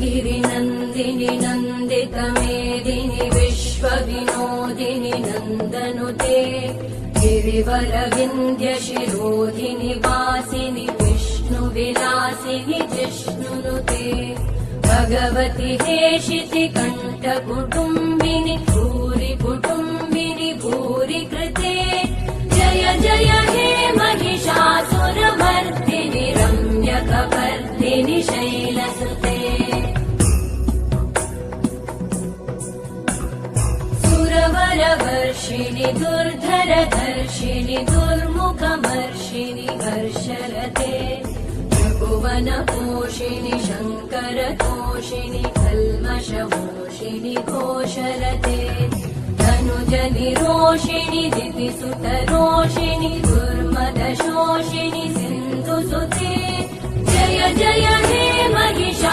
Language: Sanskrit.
गिरिनन्दिनि नन्दितमेदिनि विश्वविनोदिनि नन्दनुते गिरिवरविन्द्यशिरोधिनि वासिनि विष्णुविलासिनि जिष्णुनुते भगवति हेशिति कण्ठकुटुम्बिनि भूरि कुटुम्बिनि भूरि कृते जय जय हे महिषासुरमर्दिनि रम्यकपर्दिनि शैलसुते सुरवरवर्षिणि दुर्धरधर्षिणि दुर्मुखमर्षिणि हर्षरते त्रिभुवनपोषिणि शङ्करतोषिणि कल्मषमोषिणि घोषरते धनुजनिरोषिणि दितिसुतरोषिणि दुर्मदशोषिणि सिन्धुसुते जय जय हे महिषा